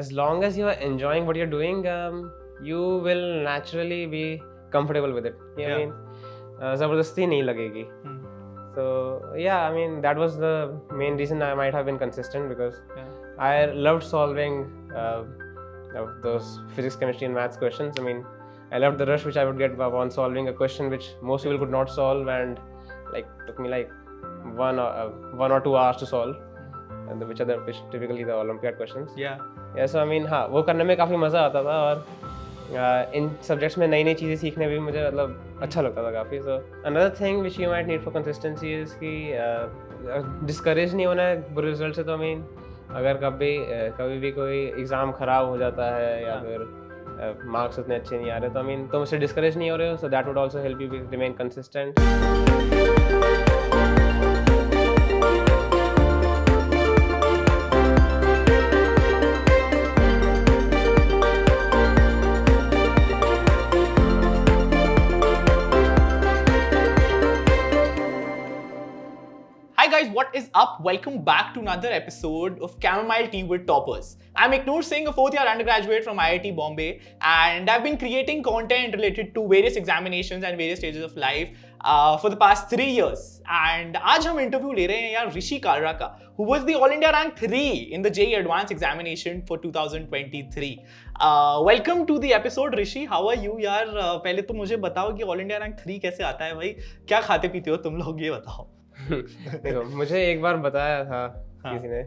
as long as you are enjoying what you're doing, you will naturally be comfortable with it. I mean, zabardasti nahi lagegi. So yeah, I mean, that was the main reason I might have been consistent, because I loved solving those physics, chemistry and maths questions. I mean, I loved the rush which I would get upon solving a question which most people could not solve, and like took me like 1 or 2 hours to solve, and which typically the Olympiad questions. So I mean, हाँ, वो करने में काफ़ी मज़ा आता था, और इन subjects में नई नई चीज़ें सीखने भी मुझे मतलब अच्छा लगता था काफ़ी. So another thing which you might need for consistency is कि discourage नहीं होना है बुरे रिजल्ट से. तो I mean, अगर कभी भी कोई एग्ज़ाम ख़राब हो जाता है या फिर मार्क्स उतने अच्छे नहीं आ रहे, तो I mean, तुम उससे डिस्करेज नहीं हो रहे हो, so that would also help you remain consistent. Hi guys, what is up? Welcome back to another episode of Chamomile Tea with Toppers. I'm Iknoor Singh, a 4th year undergraduate from IIT Bombay, and I've been creating content related to various examinations and various stages of life for the past 3 years. And आज हम interview ले रहे हैं यार Rishi Kalra का, who was the All India rank 3 in the JEE Advanced examination for 2023. Welcome to the episode, Rishi. How are you यार? पहले तो मुझे बताओ कि All India rank 3 कैसे आता है भाई? क्या खाते पीते हो तुम लोग, ये बताओ. देखो, मुझे एक बार बताया था किसी ने,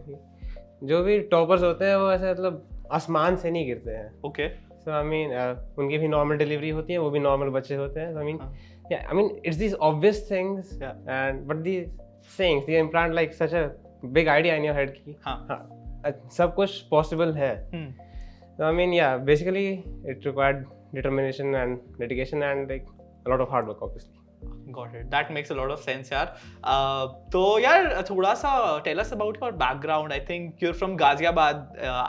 जो भी टॉपर्स होते हैं वो ऐसे मतलब आसमान से नहीं गिरते हैं. ओके. सो आई मीन, उनकी भी नॉर्मल डिलीवरी होती है, वो भी नॉर्मल बच्चे होते हैं. I mean it's these obvious things, and but the sayings they implant like such a big idea in your head की सब कुछ पॉसिबल है. So I mean basically it required determination and dedication and like a lot of hard work obviously. Got it. That makes a lot of sense, यार. तो यार थोड़ा सा tell us about your background. I think you're from Ghaziabad,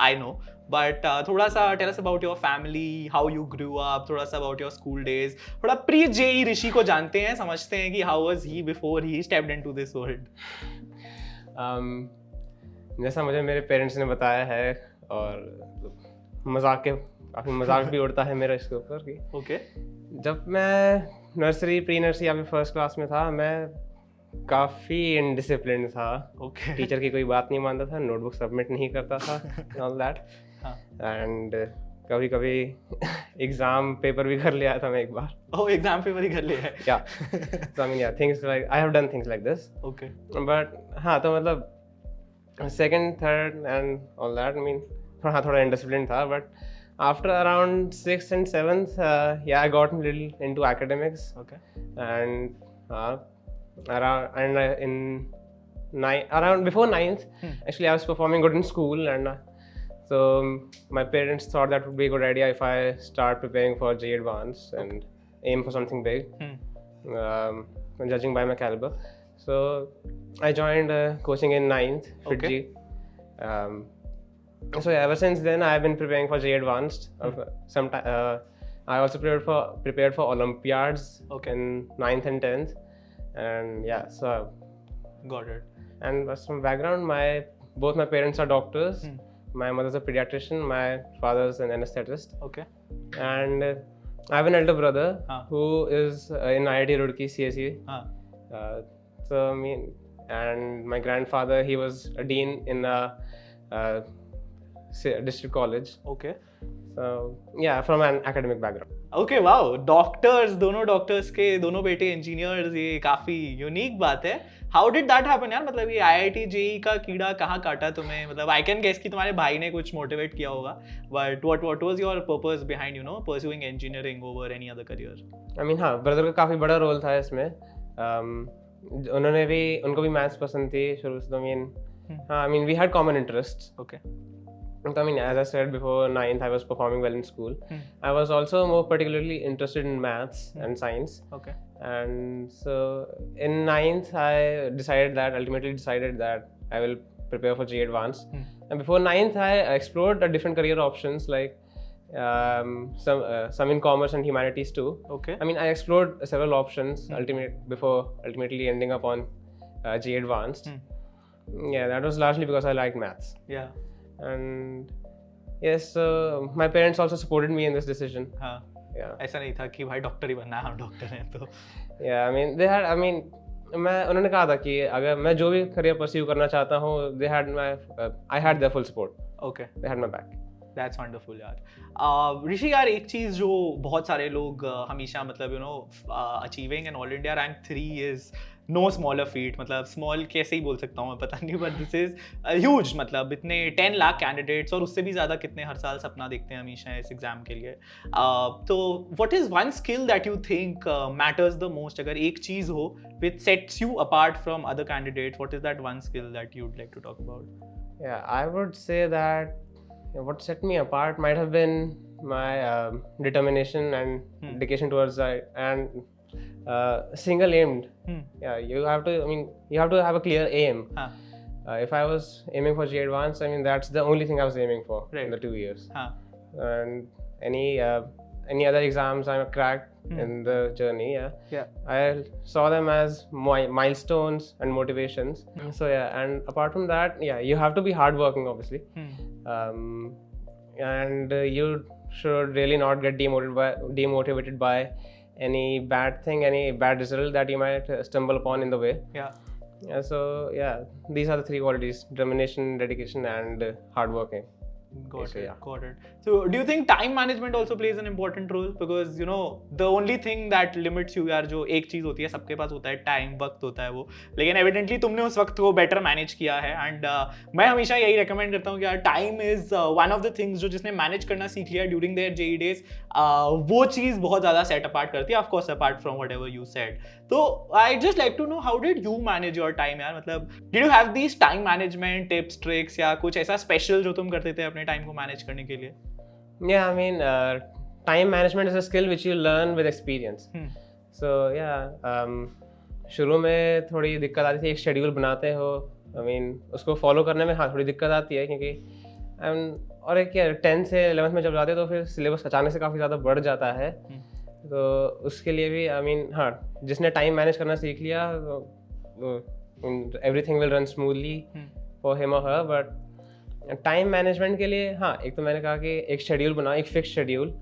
I know, but थोड़ा सा tell us about your family, how you grew up, थोड़ा सा about your school days. थोड़ा pre-JEE ऋषि को जानते हैं, समझते हैं कि how was he before he stepped into this world. जैसा मुझे मेरे पेरेंट्स ने बताया है, और काफ़ी मजाक भी उड़ता है मेरा इसके ऊपर कि ओके. जब मैं नर्सरी, प्री नर्सरी या फिर फर्स्ट क्लास में था, मैं काफ़ी इनडिसिप्लिन था. ओके. टीचर की कोई बात नहीं मानता था, नोटबुक सबमिट नहीं करता था, ऑल दैट. एंड कभी कभी एग्जाम पेपर भी कर लिया था मैं एक बार. ओह, एग्जाम पेपर ही कर लिया है. या so I mean things like I have done things like this. Okay. But हाँ, तो मतलब second, third and all that, I mean थोड़ा इनडिसिप्लिन था. But after around 6th and 7th, I got a little into academics. Okay. And around before 9th, actually I was performing good in school, and so my parents thought that would be a good idea if I start preparing for JEE Advanced and aim for something big, judging by my caliber. So I joined coaching in 9th, FITG. So ever since then, I have been preparing for JEE Advanced. I also prepared for Olympiads in 9th and 10th, and so got it. And from background, both my parents are doctors. My mother's a pediatrician. My father's an anesthetist. Okay. And I have an elder brother who is in IIT Roorkee CSE. So I mean, and my grandfather, he was a dean in a district college. Okay. So from an academic background. Okay, wow. Doctors, दोनों doctors के दोनों बेटे engineers, ये काफी unique बात है. How did that happen यार? मतलब ये IIT JEE का कीड़ा कहाँ काटा तुम्हें? मतलब I can guess कि तुम्हारे भाई ने कुछ motivate किया होगा. But what was your purpose behind pursuing engineering over any other career? I mean brother का काफी बड़ा role था इसमें. उनको भी maths पसंद थी शुरू से. I mean we had common interests. Okay. I mean, as I said before, 9th I was performing well in school. I was also more particularly interested in maths and science. Okay. And so in 9th I ultimately decided that I will prepare for JEE Advanced. And before 9th I explored different career options, like some in commerce and humanities too. Okay. I mean, I explored several options before ultimately ending up on JEE Advanced. That was largely because I liked maths. Yeah. And Yes, so my parents also supported me in this decision. हाँ, Yeah. ऐसा नहीं था कि भाई doctor ही बनना है, हम doctor हैं तो. Yeah, I mean, उन्होंने कहा था कि अगर मैं जो भी करियर परस्यू करना चाहता हूँ, I had their full support. Okay. They had my back. That's wonderful यार. ऋषि यार, एक चीज़ जो बहुत सारे लोग हमेशा मतलब achieving an all India rank 3 is no smaller feat. मतलब small कैसे ही बोल सकता हूँ मैं पता नहीं, but this is huge. मतलब इतने 10 लाख कैंडिडेट्स और उससे भी ज़्यादा कितने हर साल सपना देखते हैं हमेशा इस एग्जाम के लिए. तो what is one skill that you think matters the most? अगर एक चीज़ हो which sets you apart from other candidates, what is that one skill that you'd like to talk about? Yeah, I would say that what set me apart might have been my determination and dedication towards it, and single aimed. Yeah, you have to have a clear aim. If I was aiming for JEE Advanced, I mean that's the only thing I was aiming for in the 2 years. And any other exams I cracked in the journey, I saw them as milestones and motivations. So yeah, and apart from that, you have to be hardworking, obviously. And you should really not get demotivated by any bad thing, any bad result that you might stumble upon in the way. So yeah, these are the 3 qualities: determination, dedication, and hardworking. Got it. So do you think time management also plays an important role? Because the only thing that limits you यार, जो एक चीज होती है, सबके पास होता है time, वक्त होता है वो, लेकिन एविडेंटली तुमने उस वक्त को बेटर मैनेज किया है. एंड मैं हमेशा यही रेकमेंड करता हूँ कि यार time is one of the things जो जिसने मैनेज करना सीख लिया ड्यूरिंग देयर जेईई डेज, वो चीज बहुत ज्यादा सेट अपार्ट करती है, of course apart from whatever you said. तो I just like to know how did you manage your time यार. मतलब did you have these time management tips, tricks या कुछ ऐसा स्पेशल जो तुम करते थे अपने टाइम को मैनेज करने के लिए? Yeah, I mean, time management is a skill which you learn with experience. So yeah, शुरू में थोड़ी दिक्कत आती थी. एक शेड्यूल बनाते हो, I mean, उसको फॉलो करने में थोड़ी दिक्कत आती है, क्योंकि और एक 10th से 11th में जब जाते हो तो फिर सिलेबस अचानक से काफ़ी ज़्यादा बढ़ जाता है. तो उसके लिए भी I mean, जिसने टाइम मैनेज करना सीख लिया, everything will run smoothly for him or her. But time management के लिए एक तो मैंने कहा कि एक शेड्यूल बनाओ, एक फिक्स शेड्यूल.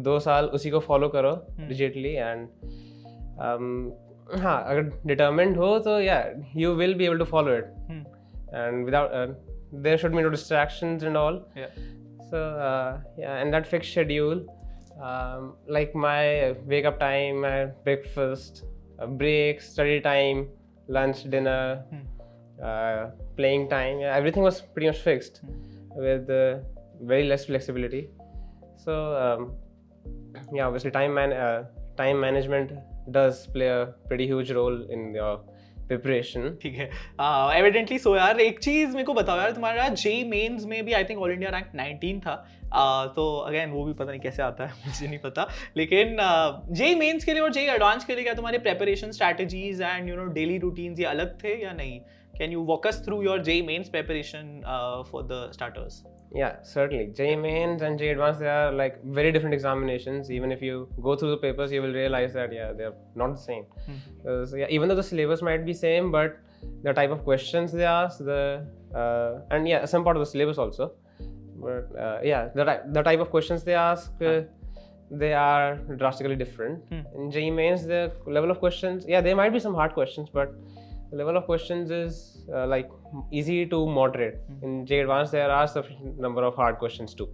2 साल उसी को फॉलो करो रिजिडली. एंड अगर डिटरमिन्ड हो तो you will be able to follow it, and without there should be no distractions and all. So and that fix schedule, like my wake up time, my breakfast, break, study time, lunch, dinner, playing time, everything was pretty much fixed with very less flexibility. So obviously time management does play a pretty huge role in your preparation. ठीक है. Evidently so यार, एक चीज मेरे को बताओ यार, तुम्हारा JEE Mains में भी I think all India rank 19 था. तो अगेन वो भी पता नहीं कैसे आता है, मुझे नहीं पता. लेकिन JEE Mains के लिए और JEE Advanced के लिए क्या तुम्हारे preparation strategies and daily routines ये अलग थे या नहीं? Can you walk us through your JEE Mains preparation for the starters? Yeah, certainly. JEE Mains and JEE Advanced, they are like very different examinations. Even if you go through the papers, you will realize that they're not the same. So even though the syllabus might be same, but the type of questions they ask, and some part of the syllabus also. But the type of questions they ask, they are drastically different. In JEE Mains, the level of questions, there might be some hard questions, but the level of questions is like easy to moderate. In JEE Advanced, there are sufficient number of hard questions too.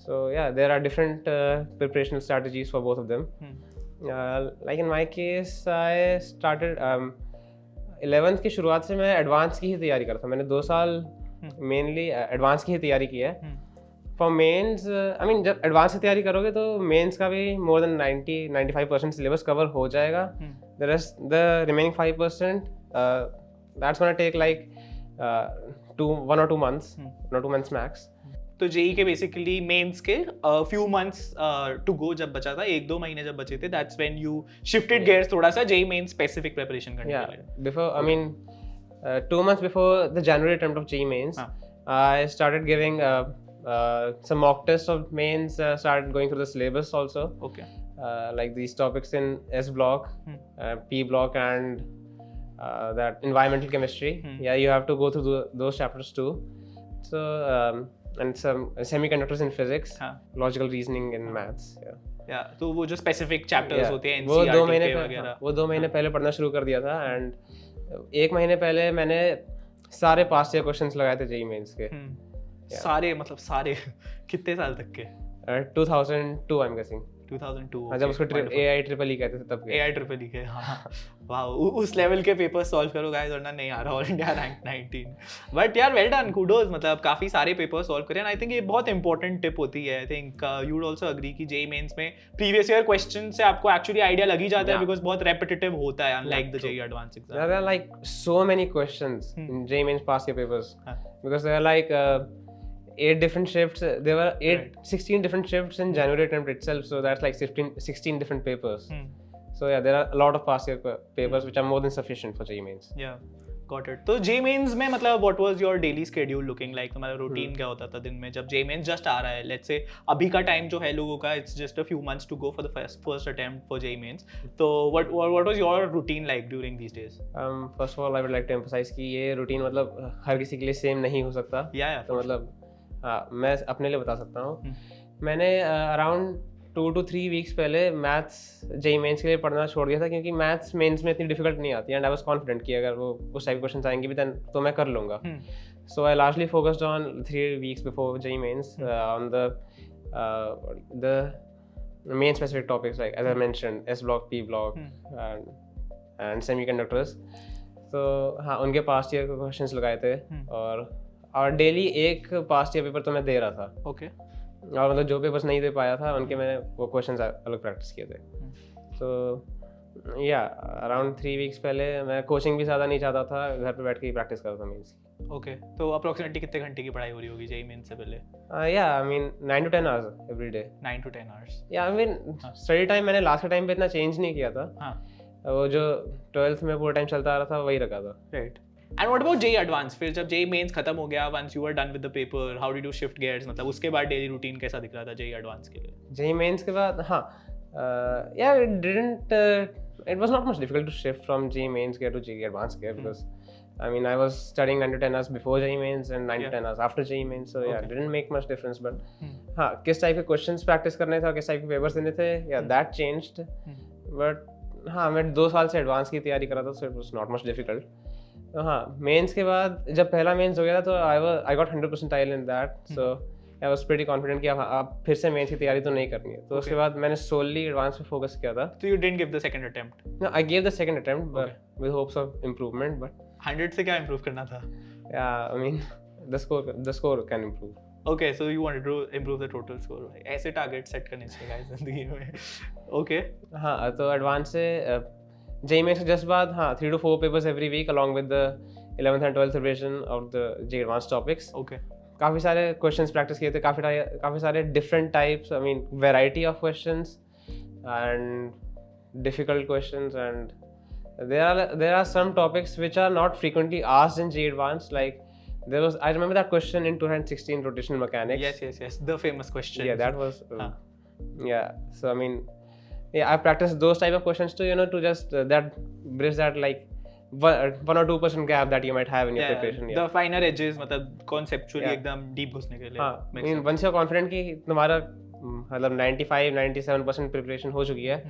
So there are different preparational strategies for both of them. Like in my case, I started 11th की शुरुआत से मैं advance की ही तैयारी करता था. मैंने 2 साल मेनली एडवांस की ही तैयारी की है. फॉर मेंस, आई मीन जब एडवांस की तैयारी करोगे तो मेंस का भी more than 90-95% सिलेबस कवर हो जाएगा. The remaining 5%, that's gonna take like 1 or 2 months, 1 or 2 months max. तो JEE के बेसिकली मेंस के few months to go जब बचा था, 1-2 महीने जब बचे थे, that's when you shifted gears थोड़ा सा JEE Mains specific preparation करने के लिए. Before, I mean, 2 months before the January attempt of JEE Mains, I started giving some mock tests of mains, started going through the syllabus also. Okay. Like these topics in S block, P block, and that environmental chemistry. You have to go through those chapters too. So and some semiconductors in physics, हाँ. logical reasoning in maths. Yeah, तो वो जो specific chapters Yeah. होते हैं वो 2 NCERT महीने के पहले वगैरह. वो 2 महीने पहले पढ़ना शुरू कर दिया था एंड 1 महीने पहले मैंने सारे पास्ट ईयर क्वेश्चंस लगाए थे जेईई मेंस के. सारे मतलब सारे कितने साल तक के? 2002 आई एम गेसिंग. 2002. जब उसको AI ट्रिपल ई कहते थे तब के. AI ट्रिपल ई के. हाँ. वाओ, उस लेवल के पेपर्स सॉल्व करो गाइस, वरना नहीं आ रहा ऑल इंडिया रैंक 19. बट यार वेल डन, कुडोज, मतलब काफी सारे पेपर्स सॉल्व करे. एंड आई थिंक ये बहुत इंपॉर्टेंट टिप होती है. I think you would also agree कि जेईई मेंस में प्रीवियस ईयर क्वेश्चन से आपको एक्चुअली आइडिया लग ही जाता है, बिकॉज़ बहुत रेपिटेटिव होता है unlike the JEE advance exam. There are like so many questions in JEE Mains past year papers because there are like 8 different shifts. There were 16 different shifts in January attempt itself, so that's like 16 different papers. So yeah, there are a lot of past year papers which are more than sufficient for JEE Mains. Yeah, got it. तो JEE Mains में मतलब what was your daily schedule looking like? तुम्हारा routine क्या होता था दिन में जब JEE Mains just आ रहा है? Let's say अभी का time जो है लोगों का, it's just a few months to go for the first attempt for JEE Mains. तो what was your routine like during these days? First of all, I would like to emphasize कि ये routine मतलब हर किसी के लिए same नहीं हो सकता. Yeah, तो मतलब हाँ, मैं अपने लिए बता सकता हूँ. मैंने अराउंड 2 to 3 वीक्स पहले मैथ्स जेईई मेंस के लिए पढ़ना छोड़ दिया था क्योंकि मैथ्स मेंस में इतनी डिफिकल्ट नहीं आती एंड आई वाज कॉन्फिडेंट कि अगर वो उस टाइप क्वेश्चंस आएंगे भी तो मैं कर लूँगा. So I largely focused on 3 weeks before JEE Mains on the main specific topics like as I mentioned S block, P block and semiconductors. तो हाँ, उनके पास्ट ईयर के क्वेश्चंस लगाए थे और डेली एक पास्ट ईयर पेपर तो मैं दे रहा था. ओके. और मतलब जो पेपर्स नहीं दे पाया था उनके मैंने वो क्वेश्चंस अलग प्रैक्टिस किए थे. तो या अराउंड 3 वीक्स पहले मैं कोचिंग भी ज़्यादा नहीं चाहता था, घर पे बैठ के ही प्रैक्टिस करता था मेंस की. ओके. तो अप्रोक्सीमेटली कितने घंटे की पढ़ाई हो रही होगी जेईई मेंस से पहले? या I mean 9 to 10 hours every day. 9 to 10 hours. या आई मीन स्टडी टाइम मैंने लास्ट के टाइम पे इतना चेंज नहीं किया था. हाँ. वो जो 12th में पूरा टाइम चलता आ रहा था वही रखा था. Right. And what about JEE Advanced? फिर जब JEE Mains खत्म हो गया, once you were done with the paper, how did you shift gears? मतलब उसके बाद daily routine कैसा दिख रहा था JEE Advanced के लिए? JEE Mains के बाद हाँ, yeah, it was not much difficult to shift from JEE Mains gear to JEE Advanced gear because I mean I was studying 9 to 10 hours before JEE Mains and 9 to 10 hours after JEE Mains, so yeah, it didn't make much difference. But हाँ, किस type के questions practice करने थे और किस type के papers देने थे, yeah, that changed. But हाँ, मैं 2 साल से एडवांस की तैयारी कर रहा था, so it was not much difficult. तो हाँ, मेंस के बाद जब पहला मेंस हो गया था तो I got 100 percentile in that, so I was pretty confident कि अब फिर से मेंस की तैयारी तो नहीं करनी है. तो उसके बाद मैंने solely एडवांस पे फोकस किया था. So you didn't give the second attempt? No, I gave the second attempt, but with hopes of improvement. But 100 से क्या improve करना था? Yeah, I mean the score can improve. Okay, so you wanted to improve the total score. ऐसे target set करने चाहिए guys जिंदगी में. Okay. हाँ, तो एडवांस से JEE Mains के जस्ट बाद हाँ 3 to 4 papers every week along with the 11th and 12th revision of the JEE Advanced topics. Okay. काफ़ी सारे क्वेश्चंस प्रैक्टिस किए थे, काफ़ी सारे different types, I mean variety of questions and difficult questions and there are some topics which are not frequently asked in JEE Advanced, like I remember that question in 2016 rotational mechanics. Yes, the famous question. Yeah, that was yeah, so I mean yeah, I practiced those type of questions to just that bridge that like 1 or 2% gap that you might have in your preparation. The finer edges, मतलब conceptually एकदम deep घुसने के लिए. हाँ, I mean once you're confident कि तुम्हारा मतलब 95-97% preparation हो चुकी है,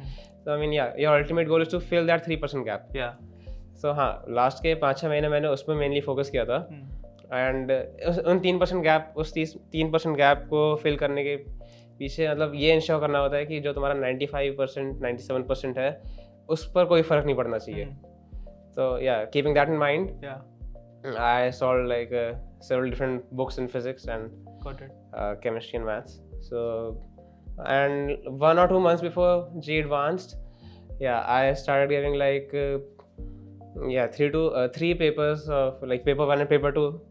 so I mean yeah, your ultimate goal is to fill that 3% gap. Yeah. So हाँ, लास्ट के 5-6 महीने मैंने उसमें मेनली फोकस किया था एंड उन 3% गैप, उस 3% गैप को फिल करने के पीछे मतलब ये इंश्योर करना होता है कि जो तुम्हारा 95% 97% है उस पर कोई फर्क नहीं पड़ना चाहिए. So yeah, keeping that in mind, I solved like several different books in physics and chemistry and maths. So and 1 or 2 months before JEE Advanced, I started giving like 3 papers of like paper 1 and paper 2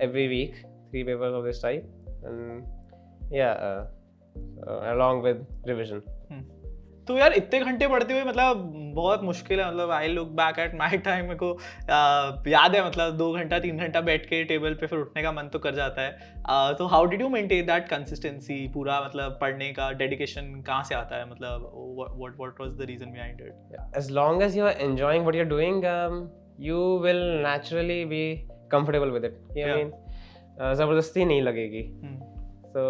every week, 3 papers of this type, and along with revision. तो यार इतने घंटे पढ़ते हुए मतलब बहुत मुश्किल है. मतलब I look back at my time, मेरे को याद है मतलब 2 घंटा 3 घंटा बैठ के टेबल पे फिर उठने का मन तो कर जाता है. तो how did you maintain that consistency? पूरा मतलब पढ़ने का डेडिकेशन कहाँ से आता है? मतलब what was the reason behind it? As long as you are enjoying what you're doing, you will naturally be comfortable with it. I mean, ज़बरदस्ती नहीं लगेगी. So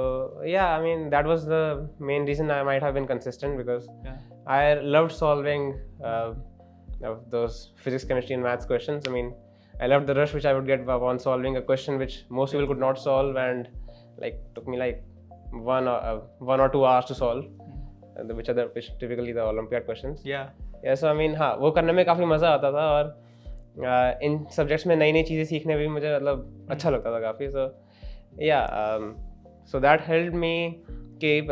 yeah, I mean that was the main reason I might have been consistent, because I loved solving those physics, chemistry, and maths questions. I mean, I loved the rush which I would get upon solving a question which most people could not solve, and like took me like 1 or 2 hours to solve, which typically the Olympiad questions. Yeah. So I mean, हाँ, वो करने में काफ़ी मज़ा आता था, और इन subjects में नई नई चीज़ें सीखने में भी मुझे मतलब अच्छा लगता था काफ़ी. So yeah, so that helped me keep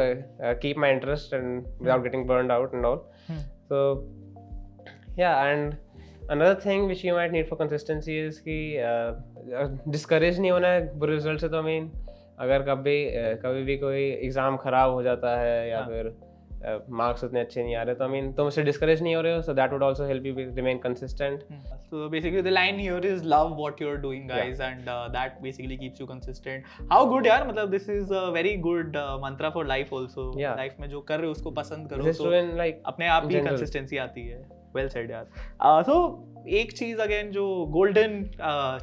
my interest and without getting burned out and all. So yeah, and another thing which you might need for consistency is कि discourage नहीं होना है बुरे रिजल्ट से. तो I mean, अगर कभी भी कोई एग्ज़ाम ख़राब हो जाता है या फिर मार्क्स उतने अच्छे नहीं आ रहे, तो I mean तुम उससे डिस्करेज नहीं हो रहे हो, so that would also help you remain consistent. So basically the line here is love what you're doing, guys, and that basically keeps you consistent. How good यार, मतलब this is a very good mantra for life also. Life में जो कर रहे हो उसको पसंद करो, तो like अपने आप ही consistency आती है. Well said यार. So एक चीज अगेन जो गोल्डन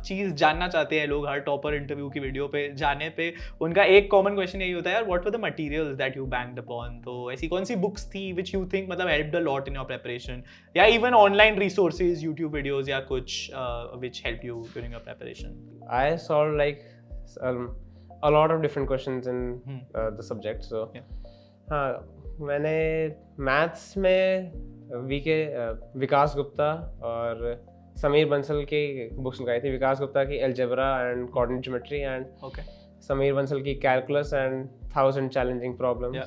चीज जानना चाहते हैं लोग हर टॉपर इंटरव्यू की वीडियो पे जाने पे, उनका एक कॉमन क्वेश्चन यही होता है यार, what were the materials that you banked upon. तो ऐसी कौन सी बुक्स थी विच यू थिंक मतलब helped a lot in your preparation, या even online resources, YouTube videos या कुछ which help you during your preparation. I solve like a lot of different questions in the subject. So हाँ, मैंने maths में विकास गुप्ता और समीर बंसल की books लगाई थी. विकास गुप्ता की algebra and coordinate geometry, and Sameer Bansal की calculus and 1000 challenging problems.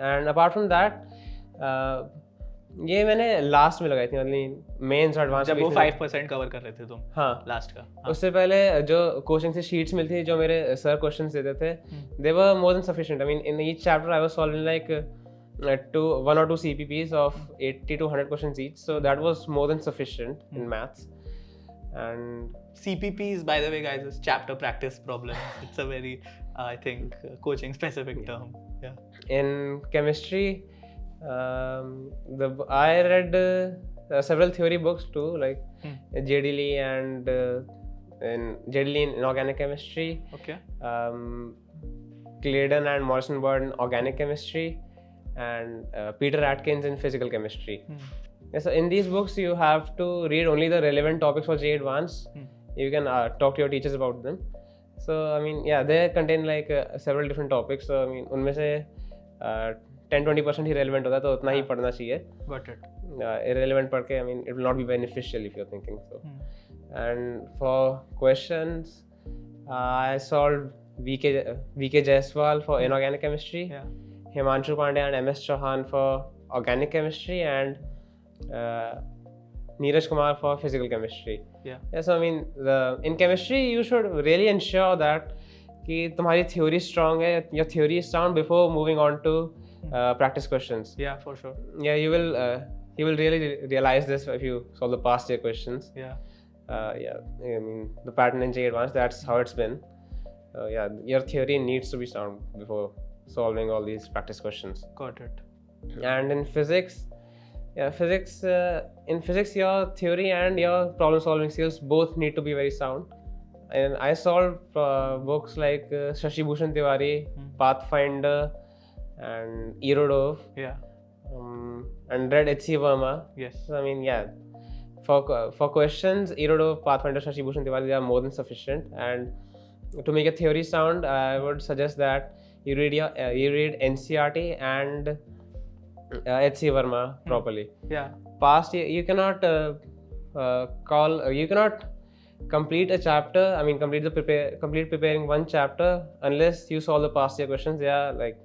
And apart from that ये मैंने लास्ट में लगाई थी, मतलब मेंस और एडवांस, जब वो 5% कवर कर रहे थे तुम. हाँ, लास्ट का. उससे पहले जो कोचिंग से शीट्स मिलती थी, जो मेरे सर क्वेश्चंस देते थे, they were more than sufficient. I mean in each chapter I was solving like 1 or 2 CPPs of 80 to 100 questions each, so that was more than sufficient in maths. And CPPs, by the way, guys, is chapter practice problem. It's a very I think coaching specific term. In chemistry, I read several theory books too, like JEE Lee and JEE Lee in inorganic chemistry, Claydon and Morrison Bird in organic chemistry, and Peter Atkins in physical chemistry. So in these books you have to read only the relevant topics for JEE Advanced. You can talk to your teachers about them. So I mean, yeah, they contain like several different topics. So I mean, उनमें से 10-20% ही relevant होता है, तो उतना ही पढ़ना चाहिए. Got it. Irrelevant पढ़ के, I mean, it will not be beneficial if you're thinking so. And for questions, I solved VK Jaiswal for inorganic chemistry, Himanshu Pandey and MS Chauhan for organic chemistry, and Neeraj Kumar for physical chemistry. So I mean, in chemistry you should really ensure that कि तुम्हारी theory strong है, your theory is sound before moving on to practice questions. Yeah, for sure. Yeah, you will really realize this if you solve the past year questions. I mean, the pattern in JEE Advanced, that's how it's been. Your theory needs to be sound before solving all these practice questions. Got it. And in physics, in physics, your theory and your problem solving skills both need to be very sound. And I solved books like Shashi Bhushan Tiwari, Pathfinder, and Erodov. And read H.C. Verma. So, I mean, for questions, Erodov, Pathfinder, Shashi Bhushan Tiwari, they are more than sufficient. And to make a theory sound, I would suggest that you read NCERT and H.C. Verma properly. Past you cannot you cannot complete a chapter. I mean, complete preparing one chapter unless you solve the past year questions. They are like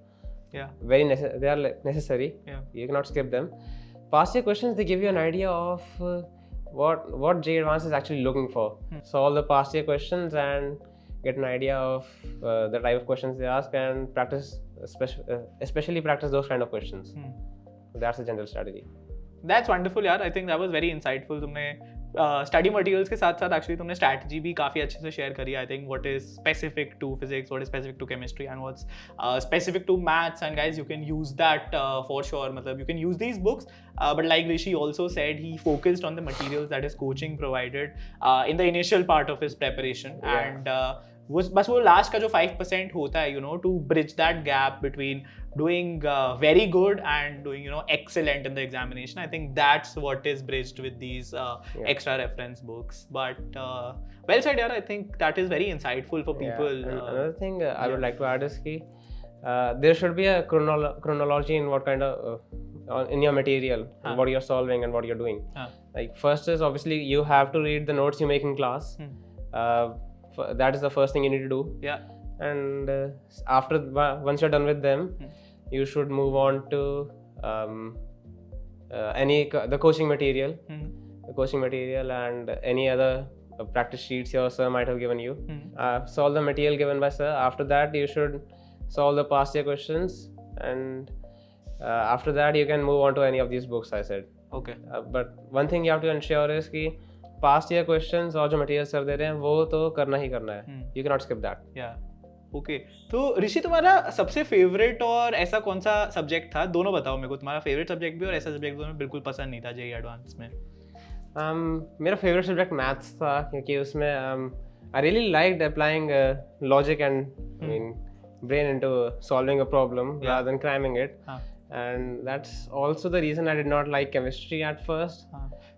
they are like necessary. You cannot skip them. Past year questions, they give you an idea of what JEE Advanced is actually looking for. Solve the past year questions and get an idea of the type of questions they ask, and practice, especially practice those kind of questions. That's the general strategy. That's wonderful, यार. I think that was very insightful. तुमने study materials के साथ साथ actually तुमने strategy भी काफ़ी अच्छे से शेयर करी. I think what is specific to physics, what is specific to chemistry, and what's specific to maths. And guys, you can use that for sure. मतलब you can use these books, but like Rishi also said, he focused on the materials that his coaching provided in the initial part of his preparation. And बस वो last का जो 5% होता है, to bridge that gap between doing very good and doing, excellent in the examination. I think that's what is bridged with these extra reference books. But well said, yaar. I think that is very insightful for people. And another thing I would like to add is ki, there should be a chronology in what kind of in your material, what you're solving and what you're doing. Like first is obviously you have to read the notes you make in class. That is the first thing you need to do. Yeah. And once you're done with them, you should move on to the coaching material, and any other practice sheets your sir might have given you. Solve the material given by sir. After that, you should solve the past year questions, and after that you can move on to any of these books I said. Okay. But one thing you have to ensure is कि past year questions और जो material sir दे रहे हैं वो तो करना ही करना है. You cannot skip that. Yeah. Okay तो ऋषि तुम्हारा सबसे फेवरेट और ऐसा कौन सा सब्जेक्ट था? दोनों बताओ मेरे को. तुम्हारा फेवरेट सब्जेक्ट भी और ऐसा सब्जेक्ट जो बिल्कुल पसंद नहीं था जेईई एडवांस में. मेरा फेवरेट सब्जेक्ट मैथ्स था क्योंकि उसमें I really liked applying logic and brain into solving a problem rather than cramming it. And that's also the reason I did not like chemistry at first.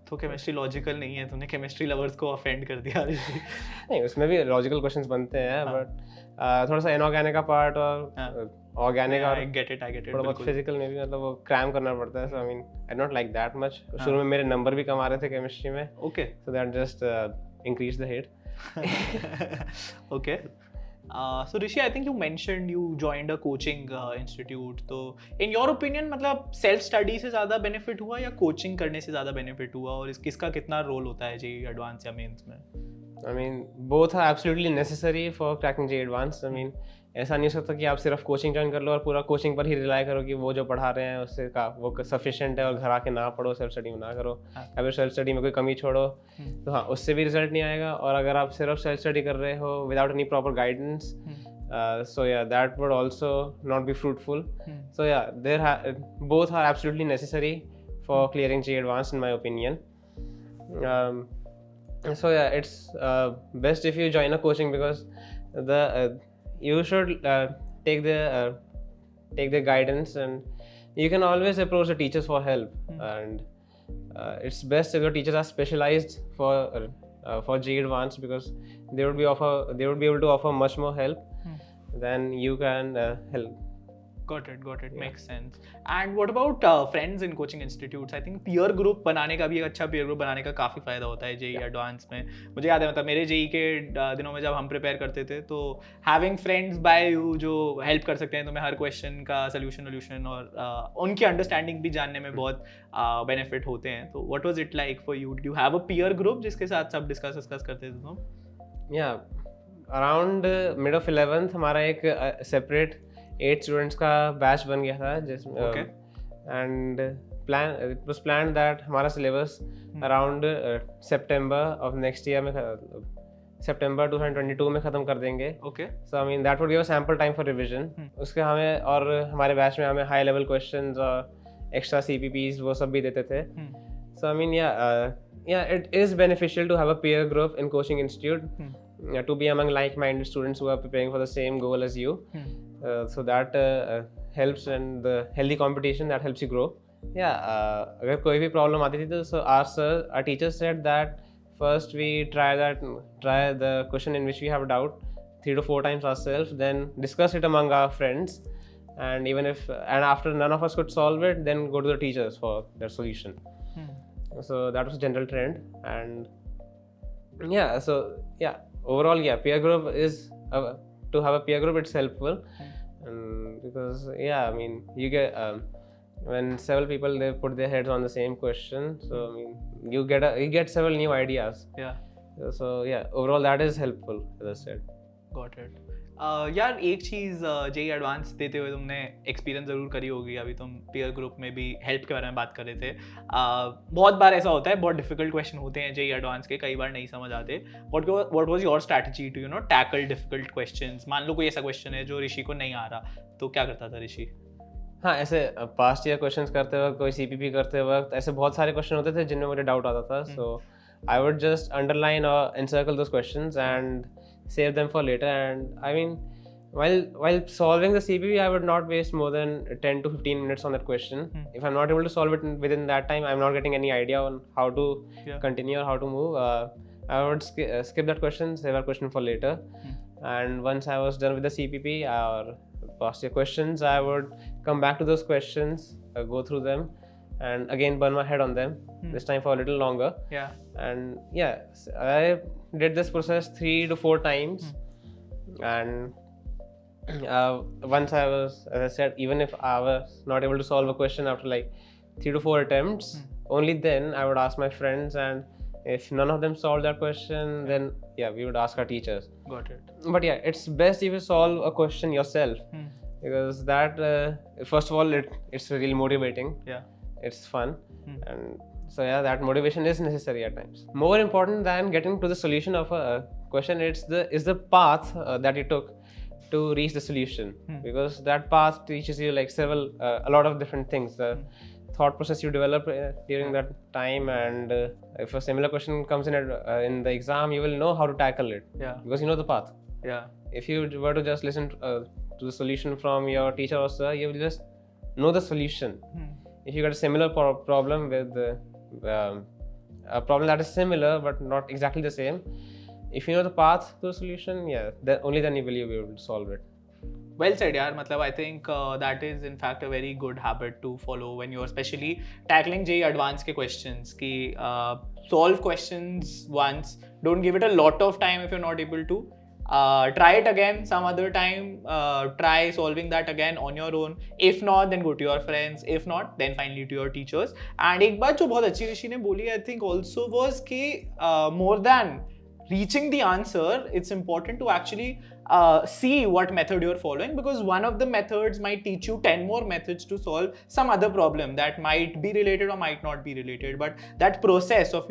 तो chemistry logical नहीं है, तूने chemistry lovers को offend कर दिया. नहीं, उसमें भी लॉजिकल क्वेश्चंस बनते हैं, बट थोड़ा सा इनऑर्गेनिक का पार्ट और ऑर्गेनिक और आई गेट इट थोड़ा बहुत फिजिकल में भी मतलब वो क्रैम करना पड़ता है. So I mean I not like that much. शुरू में मेरे नंबर भी कम आ रहे थे केमिस्ट्री में. Okay. So that just increase the hate. Okay. So Rishi, I think you mentioned you joined a coaching institute. तो in your opinion मतलब self study से ज़्यादा benefit हुआ या coaching करने से ज़्यादा benefit हुआ, और किसका कितना role होता है JEE Advanced या Mains में? I mean both are absolutely necessary for cracking JEE Advanced. I mean ऐसा नहीं हो सकता कि आप सिर्फ कोचिंग ज्वाइन कर लो और पूरा कोचिंग पर ही रिलाई करो कि वो जो पढ़ा रहे हैं उससे वो सफिशिएंट है और घर आके ना पढ़ो, सेल्फ स्टडी में ना करो. अगर सेल्फ स्टडी में कोई कमी छोड़ो तो हाँ उससे भी रिजल्ट नहीं आएगा. और अगर आप सिर्फ सेल्फ स्टडी कर रहे हो without any proper guidance, so yeah, that would also not be fruitful. So yeah, both are absolutely necessary for clearing JEE Advanced in my opinion. So yeah, it's best if you join a coaching because you should take the guidance, and you can always approach the teachers for help. And it's best if your teachers are specialized for JEE Advanced because they would be able to offer much more help than you can help. Got it. Yeah. Makes sense. And what about friends in coaching institutes? I think peer group बनाने का भी एक अच्छा peer group बनाने का काफ़ी फ़ायदा होता है JEE Advanced में. मुझे याद है मतलब मेरे JEE के दिनों में जब हम प्रिपेयर करते थे तो having friends by you जो हेल्प कर सकते हैं तुम्हें हर क्वेश्चन का सोल्यूशन और उनकी अंडरस्टैंडिंग भी जानने में बहुत बेनिफिट होते हैं. तो what was it like for you? Do you have a peer group जिसके साथ सब डिस्कस करते थे तुम? Yeah, around mid of 11th हमारा एक separate 8 स्टूडेंट्स का बैच बन गया था जिसमें and it was planned that हमारा सिलेबस अराउंड सितंबर ऑफ नेक्स्ट ईयर में सितंबर 2022 में ख़त्म कर देंगे. Okay. So I mean that would give us ample time for revision. उसके हमें और हमारे बैच में हमें हाई लेवल क्वेश्चंस और एक्स्ट्रा CPPs वो सब भी देते थे. So I mean yeah, it is beneficial to have a peer group in coaching institute. To be among like-minded students who are preparing for the same goal as you. So that helps, and the healthy competition that helps you grow. Yeah, अगर कोई भी problem आती थी तो so our teacher said that first we try the question in which we have doubt 3 to 4 times ourselves, then discuss it among our friends, and after none of us could solve it, then go to the teachers for their solution. So that was a general trend, and overall peer group is to have a peer group, it's helpful. Because I mean you get when several people they put their heads on the same question, so I mean you get several new ideas. So overall that is helpful, as I said. Got it. यार एक चीज़ JEE advance देते हुए तुमने experience ज़रूर करी होगी. अभी तुम पीयर ग्रुप में भी हेल्प के बारे में बात कर रहे थे. बहुत बार ऐसा होता है, बहुत डिफिकल्ट क्वेश्चन होते हैं JEE एडवांस के, कई बार नहीं समझ आते. What was your strategy to tackle difficult questions? मान लो कोई ऐसा क्वेश्चन है जो ऋषि को नहीं आ रहा, तो क्या करता था ऋषि? हाँ, ऐसे पास्ट ईयर क्वेश्चंस करते वक्त, कोई CPP करते वक्त ऐसे बहुत सारे क्वेश्चन होते थे जिनमें मुझे डाउट आता था. सो I would just underline or encircle those questions and save them for later. And I mean, while solving the CPP, I would not waste more than 10 to 15 minutes on that question. If I'm not able to solve it within that time, I'm not getting any idea on how to continue or how to move. I would skip that question, save that question for later. And once I was done with the CPP or past year questions, I would come back to those questions, go through them, and again burn my head on them. This time for a little longer. Yeah. And yeah, I did this process 3 to 4 times. And once I was, as I said, even if I was not able to solve a question after like 3 to 4 attempts, only then I would ask my friends, and if none of them solved that question, then yeah, we would ask our teachers. Got it. But yeah, it's best if you solve a question yourself, because that first of all, it's really motivating. Yeah, it's fun, and so yeah, that motivation is necessary at times. More important than getting to the solution of a question, is the path that you took to reach the solution, because that path teaches you like a lot of different things. The thought process you develop during that time, and if a similar question comes in the exam, you will know how to tackle it. Yeah, because you know the path. Yeah. If you were to just listen to the solution from your teacher or sir, you will just know the solution. If you got a similar problem with a problem that is similar but not exactly the same, if you know the path to the solution, yeah, only then you will be able to solve it. Well said, yaar. Matlab, I think that is in fact a very good habit to follow when you're especially tackling JEE Advanced ke questions. Ki solve questions once, don't give it a lot of time if you're not able to. Try it again some other time, try solving that again on your own. If not, then go to your friends. If not, then finally to your teachers. And एक बात जो बहुत अच्छी ऋषि ने बोली, I think also was कि more than reaching the answer, it's important to actually see what method you're following, because one of the methods might teach you 10 more methods to solve some other problem that might be related or might not be related. But that process of,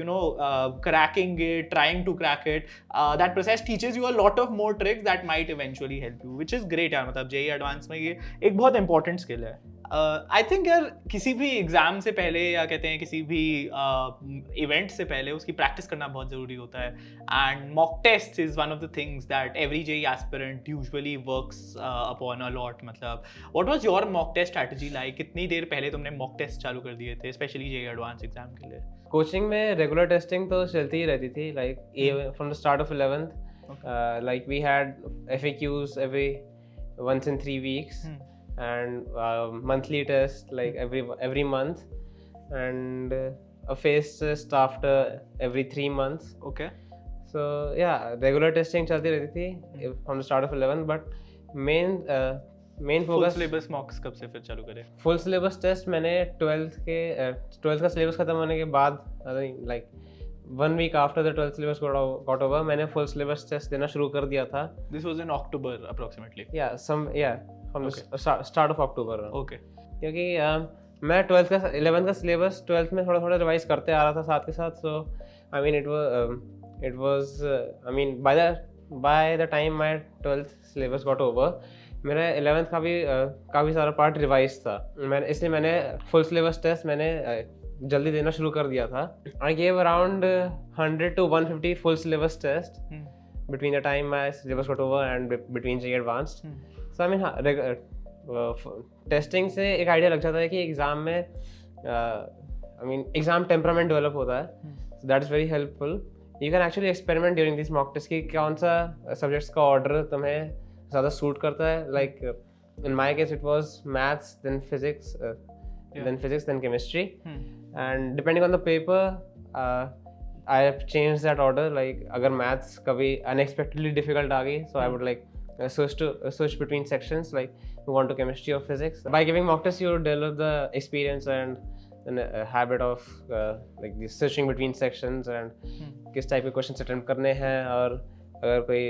cracking it, trying to crack it, that process teaches you a lot of more tricks that might eventually help you, which is great यार. मतलब JEE Advanced में ये एक बहुत important skill है. I think यार किसी भी एग्जाम से पहले या कहते हैं किसी भी इवेंट से पहले उसकी प्रैक्टिस करना बहुत ज़रूरी होता है. And mock test is one of the things that every JEE aspirant usually works upon a lot. मतलब what was your mock test strategy like? कितनी देर पहले तुमने मॉक टेस्ट चालू कर दिए थे स्पेशली JEE एडवांस एग्जाम के लिए? कोचिंग में रेगुलर टेस्टिंग तो चलती ही रहती थी, like from the start of 11th. Like we had FAQs every once in 3 weeks. And monthly test like every month, and a face test after every 3 months. Okay. So yeah, regular testing chalti rehti thi from the start of 11th, but main focus. Full syllabus mocks कब से फिर चालू करे? Full syllabus test मैंने 12th का syllabus खत्म होने के बाद, like 1 week after the 12th syllabus got over, मैंने full syllabus test देना शुरू कर दिया था. This was in October approximately. From the start of October. Okay. क्योंकि मैं 11th का syllabus 12th में थोड़ा थोड़ा रिवाइज करते आ रहा था साथ के साथ. So I mean it was I mean by the time my 12th syllabus got over, मेरा 11th का भी काफ़ी सारा पार्ट रिवाइज था. इसलिए मैंने फुल सिलेबस टेस्ट मैंने जल्दी देना शुरू कर दिया था. I gave around 100 to 150 full syllabus test between the time my syllabus got over and between JEE Advanced. So I mean testing से एक आइडिया लग जाता है कि एग्जाम में एग्जाम टेम्परामेंट डेवलप होता है. So that is very helpful. You can actually experiment during this mock test कि कौन सा सब्जेक्ट्स का ऑर्डर तुम्हें ज़्यादा सूट करता है. Like in my case it was maths, then physics, then chemistry, and depending on the paper I have changed that order. Like अगर maths कभी unexpectedly difficult आ गई, so I would like switch between sections, like move on to chemistry or physics. By giving mock tests, you develop the experience and a habit of like the switching between sections and किस type के questions attempt करने हैं, और अगर कोई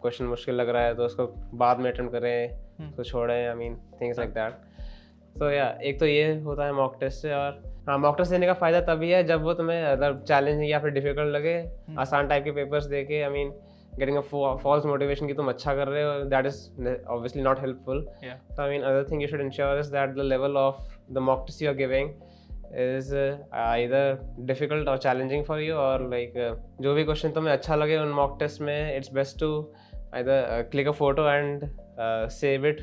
question मुश्किल लग रहा है तो उसको बाद में attempt करें, उसको छोड़ें. I mean things like that. So yeah, एक तो ये होता है mock test से. और हाँ, मॉक टेस्ट देने का फ़ायदा तभी है जब वो तुम्हें मतलब चैलेंजिंग या फिर डिफिकल्ट लगे. आसान टाइप के पेपर्स दे के, I mean getting a false motivation की तुम अच्छा कर रहे हो, that is obviously not helpful. So I mean other thing you should ensure is that the level of the mock test you are giving is either difficult or challenging for you, or like जो भी question तुम्हें अच्छा लगे उन mock test में, it's best to either click a photo and save it,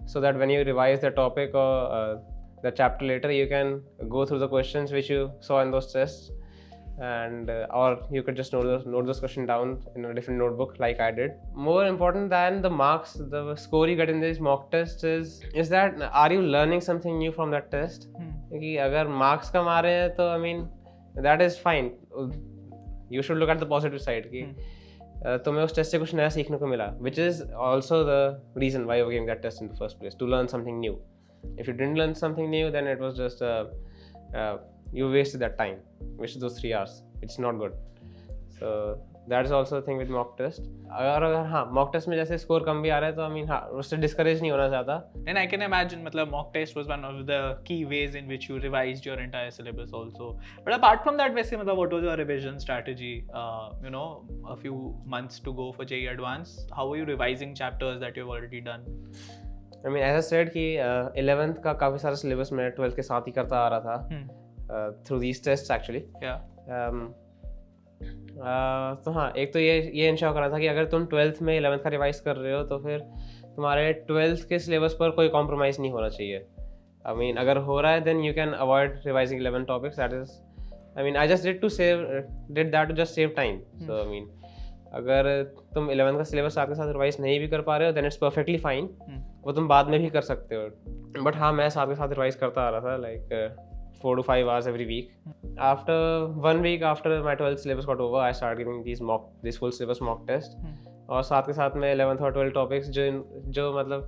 so that when you revise the topic or the chapter later, you can go through the questions which you saw in those tests, and or you could just note those questions down in a different notebook like I did. More important than the marks, the score you get in these mock tests is that are you learning something new from that test? क्योंकि अगर marks कम आ रहे हैं तो I mean that is fine. You should look at the positive side कि तुम्हें उस test से कुछ नया सीखने को मिला, which is also the reason why you were giving that test in the first place, to learn something new. If you didn't learn something new, then it was just you wasted that time, wasted those 3 hours. It's not good. So that is also a thing with mock test. अगर हाँ mock test में जैसे score कम भी आ रहा है तो I mean हाँ उससे discourage नहीं होना चाहता. And I can imagine मतलब mock test was one of the key ways in which you revised your entire syllabus also. But apart from that, वैसे मतलब what was your revision strategy? You know, a few months to go for JEE Advanced. How were you revising chapters that you've already done? I mean, as I said कि 11th का काफ़ी सारा syllabus मैं 12th के साथ ही करता आ रहा था through these tests actually. Yeah. तो हाँ एक तो ये इंश्योर करना था कि अगर तुम 12th में 11th का रिवाइज कर रहे हो तो फिर तुम्हारे 12th के सिलेबस पर कोई कॉम्प्रोमाइज़ नहीं होना चाहिए. I mean अगर हो रहा है then you can avoid revising 11 topics. That is, I mean I just did that to just save time. So I mean अगर तुम 11th का सिलेबस साथ के साथ रिवाइज नहीं भी कर पा रहे हो then it's perfectly fine. वो तुम बाद में भी कर सकते हो. बट हाँ मैं साथ के साथ रिवाइज करता आ रहा था like 4 to 5 hours every week. After 1 week after my 12th syllabus got over, I started giving these full syllabus mock test. और साथ के साथ में 11th और 12th topics जो मतलब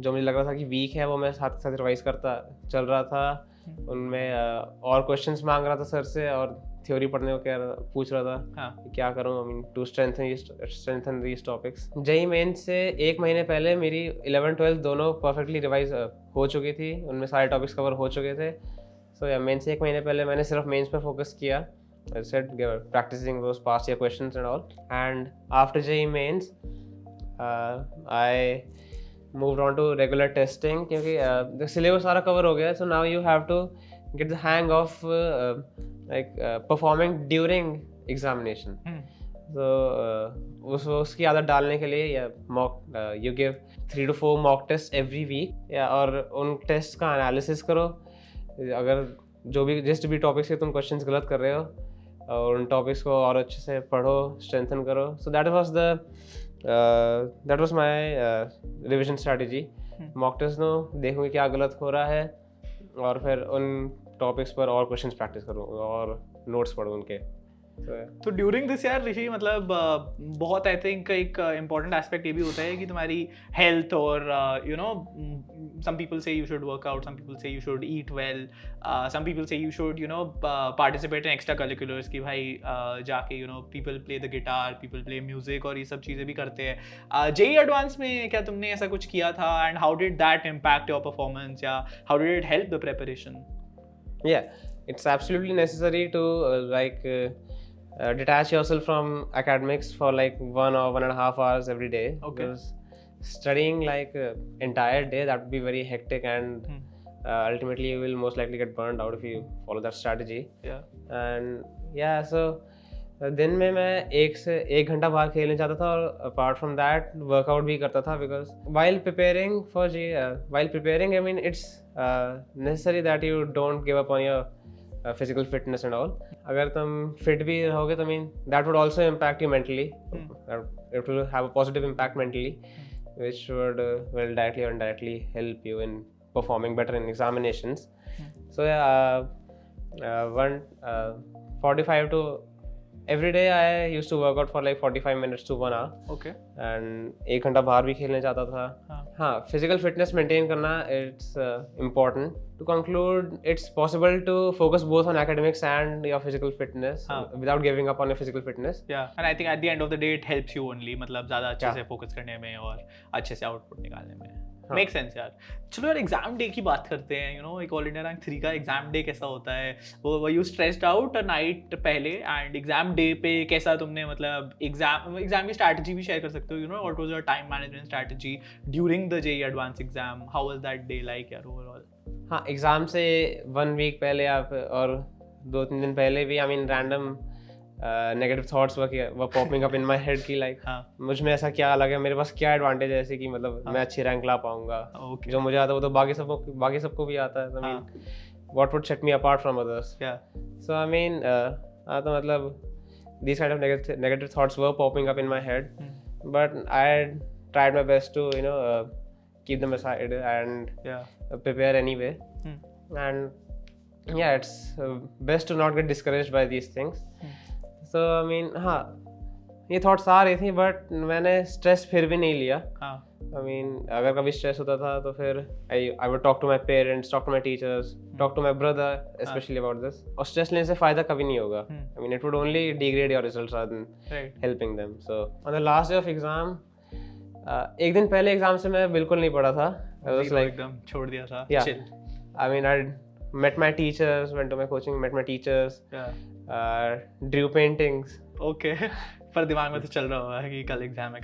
जो मुझे लग रहा था कि वीक है वो मैं साथ के साथ रिवाइज करता चल रहा था. उनमें और क्वेश्चंस मांग रहा था सर से और थ्योरी पढ़ने को पूछ रहा था कि क्या करूँ. I mean to strengthen these topics. JEE Mains से 1 महीने पहले मेरी 11 12 दोनों परफेक्टली रिवाइज हो चुकी थी. उनमें सारे टॉपिक्स कवर हो चुके थे. सो या मेंस से 1 महीने पहले मैंने सिर्फ मेंस पर फोकस किया. I said practicing those past year questions and all. And after JEE Mains, I moved on to regular testing क्योंकि the syllabus सारा cover हो गया. So now you have to get the hang of performing during examination. So उसकी आदत डालने के लिए या you give 3 to 4 mock tests every week. या और उन tests का analysis करो. अगर जिस भी टॉपिक्स के तुम क्वेश्चंस गलत कर रहे हो और उन टॉपिक्स को और अच्छे से पढ़ो, स्ट्रेंथन करो. So that was my revision strategy. Mock test दो, देखूंगी क्या गलत हो रहा है और फिर उन टॉपिक्स पर और क्वेश्चंस प्रैक्टिस करूँ और नोट्स पढ़ूँ उनके. तो ड्यूरिंग दिस ईयर ऋषि मतलब बहुत आई थिंक एक इम्पॉर्टेंट एस्पेक्ट ये भी होता है कि तुम्हारी हेल्थ और you know some people say you should work out, some people say you should eat well, some people say you should participate in extracurriculars कि भाई जाके people play the guitar, people play music और ये सब चीज़ें भी करते हैं. JEE Advanced में क्या तुमने ऐसा कुछ किया था and how did that impact your performance या how did it help the preparation? Yeah, it's absolutely necessary to detach yourself from academics for like 1 or 1.5 hours every day. Okay. Because studying like entire day, that would be very hectic and ultimately you will most likely get burned out if you follow that strategy. Yeah. And yeah, so दिन में मैं 1 से 1 घंटा बाहर खेलने जाता था और apart from that workout भी करता था because while preparing I mean it's necessary that you don't give up on your physical fitness and all. अगर तुम fit भी रहोगे तो I mean that would also impact you mentally. It will have a positive impact mentally, which will directly or indirectly help you in performing better in examinations. So yeah, 45 to every day I used to work out for like 45 minutes to 1 hour. Okay. And 1 घंटा बाहर भी खेलने जाता था. हाँ, physical fitness maintain करना it's important. To conclude, it's possible to focus both on academics and your physical fitness without giving up on your physical fitness. Yeah, and I think at the end of the day it helps you only मतलब ज़्यादा अच्छे से focus करने में और अच्छे से output निकालने में. मेक सेंस यार. चलो यार एग्जाम डे की बात करते हैं. एक ऑल इंडिया रैंक 3 का एग्जाम डे कैसा होता है? वो you stressed out a night पहले एंड एग्जाम डे पे कैसा तुमने मतलब एग्जाम की स्ट्रैटेजी भी शेयर कर सकते हो. What was your time management strategy during the JEE advance exam? How was that day like यार ओवरऑल? हाँ एग्ज़ाम से 1 वीक पहले आप और 2-3 दिन पहले भी I mean random negative thoughts were popping up in my head की लाइक मुझ में ऐसा क्या अलग है, मेरे पास क्या एडवांटेज है ऐसे कि मतलब मैं अच्छी रैंक ला पाऊंगा, जो मुझे आता है वो तो बाकी सबको भी आता है। I mean what would set me apart from others. So I mean तो मतलब these kind of negative thoughts were popping up in my head, but I tried my best to keep them aside and prepare anyway. And yeah, it's best to not get discouraged by these things. So I mean हाँ ये thoughts आ रही थी but मैंने stress फिर भी नहीं लिया। I mean अगर कभी स्ट्रेस होता था तो फिर I would talk to my parents, talk to my teachers, talk to my brother specially about this. और स्ट्रेस लेने से फ़ायदा कभी नहीं होगा। I mean it would only degrade your results rather than helping them. So on the last day of exam, एक दिन पहले एग्जाम से मैं बिल्कुल नहीं पढ़ा था। आई वाज लाइक एकदम छोड़ दिया था। आई mean I met my teachers, went to my coaching, met my teachers, drew paintings. Okay. पर दिमाग में तो चल रहा होगा कि कल एग्जाम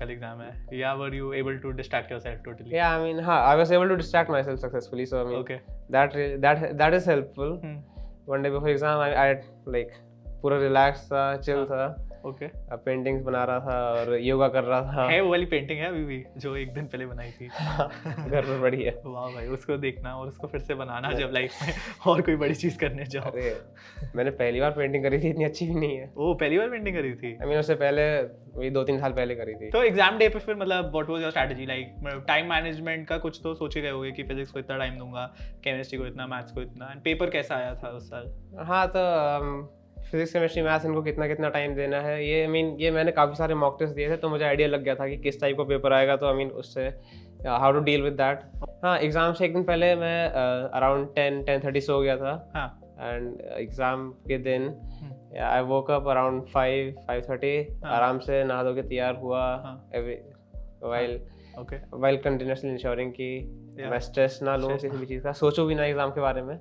है। Yeah, were you able to distract yourself totally? Yeah, I mean, I was able to distract myself successfully. So I mean, okay. that is helpful. One day before exam, I like पूरा relaxed था, chill था। Okay. Paintings बना रहा था और योगा कर रहा था। है वो वाली पेंटिंग है अभी भी जो एक दिन पहले बनाई थी। घर पर पड़ी है। वाह भाई, उसको देखना और उसको फिर से बनाना जब लाइफ में और कोई बड़ी चीज करने जाओ। अरे मैंने पहली बार पेंटिंग करी थी, इतनी अच्छी भी नहीं है। ओ पहली बार पेंटिंग करी थी? आई मीन उससे पहले वही 2-3 साल पहले करी थी। तो एग्जाम डे पे फिर मतलब what was your strategy like? Time management का कुछ तो सोच ही रहे होगे कि फिजिक्स को इतना टाइम दूंगा, केमिस्ट्री को इतना, मैथ्स को इतना। एंड पेपर कैसा आया था उस साल? हाँ तो फिजिक्स केमिस्ट्री मैथ्स इनको कितना टाइम देना है, ये आई मीन ये मैंने काफ़ी सारे मॉक टेस्ट दिए थे तो मुझे आइडिया लग गया था कि किस टाइप का पेपर आएगा। तो आई मीन उससे how to deal with that. हाँ एग्ज़ाम से एक दिन पहले मैं अराउंड 10-10:30 सो गया था। एंड एग्ज़ाम के दिन आई वोक अप अराउंड 5:30 आराम से नहा धो के तैयार हुआ वाइल कंटिन्यूसली इंश्योरिंग कि मैं स्ट्रेस ना लूँ किसी भी चीज़ का, सोचूं भी ना एग्ज़ाम के बारे में।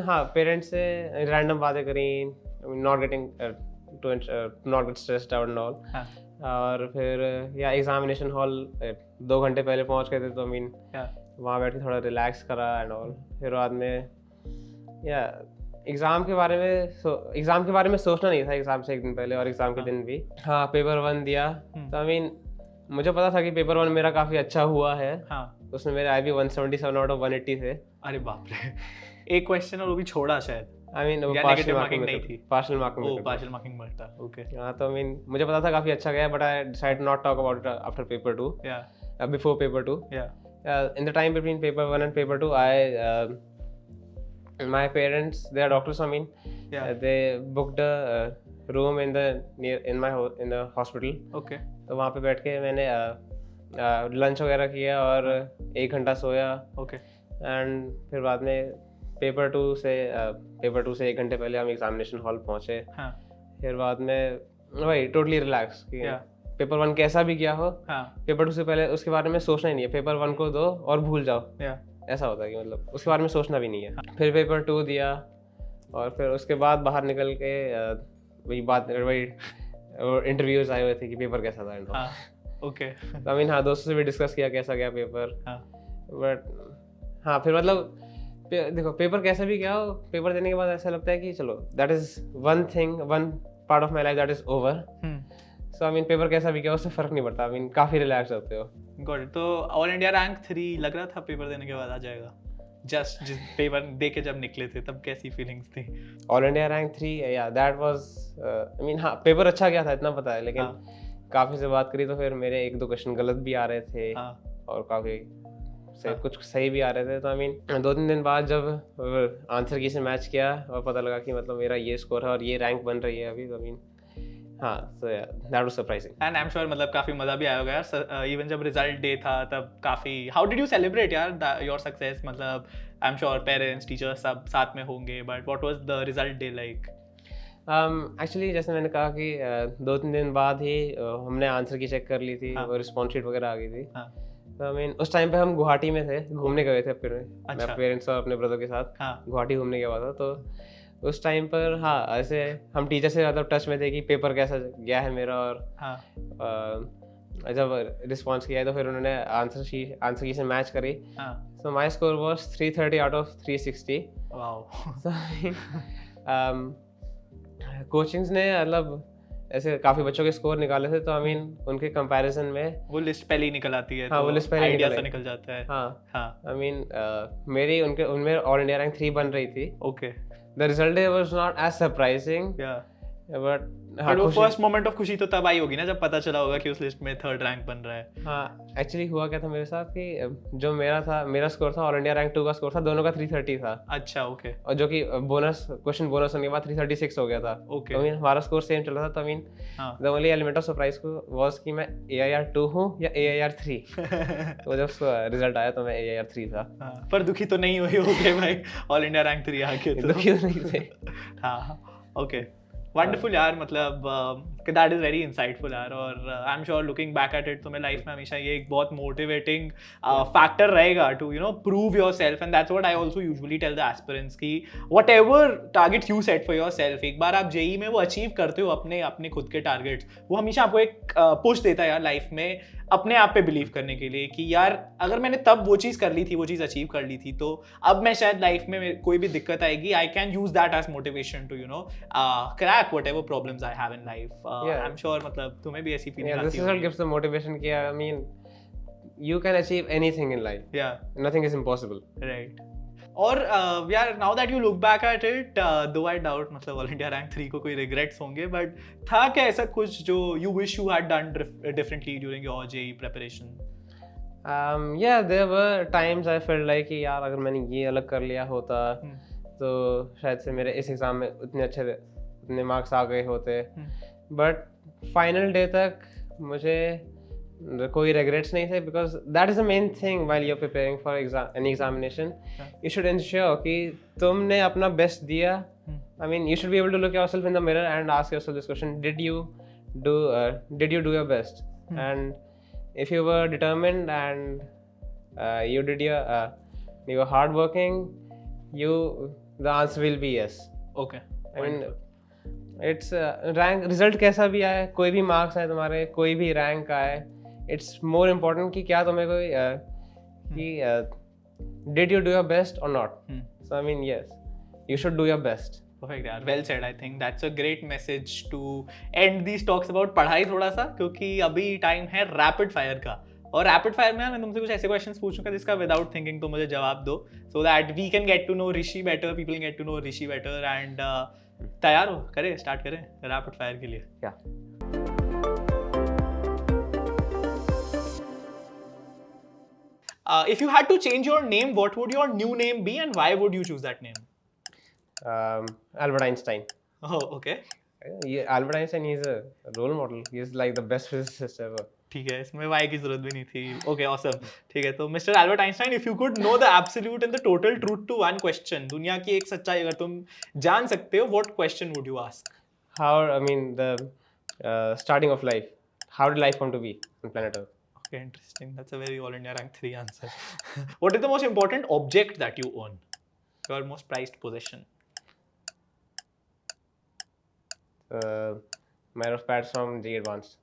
हाँ पेरेंट्स से रैंडम बातें करी, not get stressed out and all. और फिर या एग्जामिनेशन हॉल 2 घंटे पहले पहुंच गए थे तो मीन वहाँ बैठ के थोड़ा रिलैक्स करा एंड ऑल। फिर बाद में या एग्ज़ाम के बारे में सोचना नहीं था एग्ज़ाम से एक दिन पहले और एग्ज़ाम के दिन भी। हाँ पेपर 1 दिया तो आई मीन मुझे पता था कि पेपर 1 मेरा काफ़ी अच्छा हुआ है। उसमें मेरे आई भी 177 आउट ऑफ 180 थे। अरे बाप रे, एक क्वेश्चन और वो भी छोड़ा शायद। आई मीन पार्शियल मार्किंग नहीं थी, पार्शियल मार्किंग था। ओके हाँ तो आई मीन मुझे पता था काफ़ी अच्छा गया but I decide not talk about it after paper 2 before paper 2। In the time between paper 1 and paper 2 my parents, they are doctors, I mean they booked a room in the hospital. Okay. तो वहाँ पे बैठ के मैंने lunch वगैरह किया और 1 घंटा सोया। ओके एंड फिर बाद में पेपर 2 से 1 घंटे पहले हम एग्जामिनेशन हॉल पहुँचे। फिर बाद में वही टोटली रिलैक्स कि पेपर 1 कैसा भी गया हो, पेपर 2 से पहले उसके बारे में सोचना ही नहीं है। पेपर 1 को दो और भूल जाओ, ऐसा होता है कि मतलब उसके बारे में सोचना भी नहीं है। फिर पेपर 2 दिया और फिर उसके बाद बाहर निकल के वही इंटरव्यूज आए हुए थे कि पेपर कैसा था। ओके आई मीन हाँ दोस्तों से भी डिस्कस किया कैसा गया पेपर। बट हाँ फिर मतलब देखो पेपर कैसा भी गया हो, पेपर देने के बाद ऐसा लगता है कि चलो that is one part of my life that is over. So I mean paper कैसा भी गया उससे फर्क नहीं पड़ता। आई मीन काफी रिलैक्स होते हो। Got it. तो ऑल इंडिया रैंक 3 लग रहा था पेपर देने के बाद आ जाएगा? जस्ट जिस पेपर दे के जब निकले थे तब कैसी फीलिंग्स थी? ऑल इंडिया रैंक 3 या दैट वाज आई मीन हाँ पेपर अच्छा गया था इतना पता है, लेकिन काफी से बात करी तो फिर मेरे 1-2 क्वेश्चन गलत भी आ रहे थे और काफी कुछ सही भी आ रहे थे। तो आई मीन 2-3 दिन बाद जब आंसर की से मैच किया और पता लगा कि मतलब मेरा ये स्कोर है और ये रैंक बन रही है अभी, तो आई मीन हाँ so yeah that was surprising and I'm sure मतलब काफी मजा भी आया होगा यार। इवन जब रिजल्ट डे था तब काफी how did you celebrate यार your success? मतलब I'm sure parents teachers सब साथ में होंगे, but what was the result day like? Actually जैसे मैंने कहा कि 2-3 दिन बाद ही हमने आंसर की चेक कर ली थी और रिस्पॉन्स शीट वगैरह आ गई थी। तो आई मीन उस टाइम पे हम गुवाहाटी में थे, घूमने गए थे फिर मैं पेरेंट्स और अपने ब्रदर के साथ गुवाहाटी घूमने गया था। तो उस टाइम पर हाँ ऐसे हम टीचर से ज़्यादा टच में थे कि पेपर कैसा गया है मेरा और जब रिस्पॉन्स किया तो फिर उन्होंने आंसर की से मैच करी. हाँ. So my score was 330 out of 360. Wow. So coachings ने मतलब ऐसे काफी बच्चों के स्कोर निकाले थे, तो आई मीन उनके कंपैरिजन में वो लिस्ट पहले ही निकल आती है. हाँ, तो वो लिस्ट पहले आइडिया सा निकल जाता है. हाँ. हाँ. आई मीन मेरी उनमें ऑल इंडिया रैंक 3 बन रही थी. Okay. The result was not as surprising, Yeah. But but वो फर्स्ट मोमेंट ऑफ खुशी तो तब आई होगी ना जब पता चला होगा कि उस लिस्ट में 3rd रैंक बन रहा है. हाँ. एक्चुअली हुआ क्या था मेरे साथ कि जो मेरा स्कोर था, ऑल इंडिया रैंक 2 का स्कोर था, दोनों का 330 था. अच्छा. ओके. और जो कि क्वेश्चन बोनस होने के बाद 336 हो गया था. ओके. आई मीन हमारा स्कोर सेम चल रहा था. तो I mean the only element of surprise was कि मैं AIR 2 हूँ या AIR 3. तो जब रिजल्ट आया तो मैं AIR 3 था. पर दुखी तो नहीं हुए होगे भाई ऑल इंडिया रैंक 3 आके. दुखी तो नहीं थे. हाँ. ओके. वंडरफुल यार, मतलब दैट इज वेरी इंसाइटफुल यार. और I am sure looking back at it तुम्हें लाइफ में हमेशा ये एक बहुत मोटिवेटिंग फैक्टर रहेगा to prove yourself. And that's what I also usually tell the aspirants की whatever targets you set for yourself, एक बार आप जेई में वो अचीव करते हो अपने खुद के टारगेट्स, वो हमेशा आपको एक पुश देता है यार लाइफ में अपने आप पे बिलीव करने के लिए कि यार अगर मैंने तब वो चीज़ कर ली थी, वो चीज़ अचीव कर ली थी, तो अब मैं शायद लाइफ में कोई भी दिक्कत आएगी, I can use that as motivation to crack whatever problems I have in life. I am sure मतलब तुम्हें भी ऐसी फीलिंग आती है. This is what gives the motivation कि I mean you can achieve anything in life. Yeah. Nothing is impossible. Right. और यार now that you look back at it, though I doubt मतलब ऑल इंडिया रैंक 3 को कोई regrets होंगे, but था क्या ऐसा कुछ जो you wish you had done differently during your JEE preparation? Yeah, there were times I felt like कि यार अगर मैंने ये अलग कर लिया होता तो शायद से मेरे इस एग्जाम में उतने मार्क्स आ गए होते. बट फाइनल डे तक मुझे कोई regrets नहीं थे, because that is the main thing while you're preparing for any examination. You should ensure कि तुमने अपना best दिया. I mean, you should be able to look yourself in the mirror and ask yourself this question: Did you do your best? And if you were determined and you were hardworking, the answer will be yes. Okay. I mean, it's rank result कैसा भी आए, कोई भी marks आए तुम्हारे, कोई भी rank आए, it's more important कि क्या तुम्हें कोई did you do your best or not? So I mean, yes, you should do your best. Perfect यार, well said. I think that's a great message to end these talks about पढ़ाई थोड़ा सा, क्योंकि अभी टाइम है rapid fire का. और rapid fire में मैं तुमसे कुछ ऐसे क्वेश्चंस पूछूंगा जिसका विदाउट थिंकिंग तुम मुझे जवाब दो, so that we can get to know Rishi better, people can get to know Rishi better. And तैयार हो? करें, स्टार्ट करें रैपिड फायर के लिए? क्या? If you had to change your name, what would your new name be and why would you choose that name? Albert Einstein. Oh, okay. Albert Einstein, he's a role model. He's like the best physicist ever. ठीक है, इसमें why की जरूरत भी नहीं थी. Okay, awesome. ठीक है, तो Mr. Albert Einstein, if you could know the absolute and the total truth to one question, दुनिया की एक सच्चाई अगर तुम जान सकते हो, what question would you ask? The starting of life. How did life come to be on planet Earth? Okay, interesting. That's a very all India rank 3 answer. What is the most important object that you own? Your most prized possession? My notepads from JEE Advanced.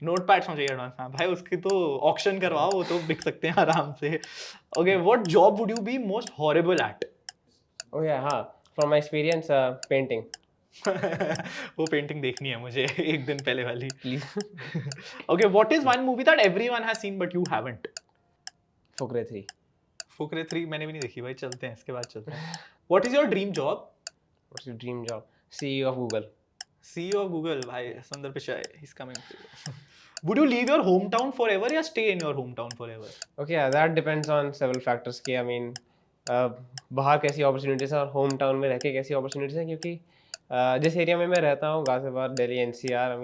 Notepads from JEE Advanced. हाँ भाई, उसकी तो auction करवाओ, वो तो बिक सकते हैं आराम से. Okay, what job would you be most horrible at? Oh yeah, हाँ. From my experience, painting. वो पेंटिंग देखनी है मुझे एक दिन पहले वाली. Okay, what is one movie that everyone has seen but you haven't? Fukrey 3. Fukrey 3 मैंने भी नहीं देखी भाई. चलते हैं, इसके बाद चलते हैं. What is your dream job? What's your dream job? CEO of Google. CEO of Google भाई, Sundar Pichai, he's coming. Would you leave your hometown forever या stay in your hometown forever? Okay, yeah, that depends on several factors. कि I mean, बाहर कैसी opportunities हैं और hometown में रह के कैसी opportunities हैं, क्योंकि जिस एरिया में मैं रहता हूँ, Ghaziabad, Delhi, NCR, I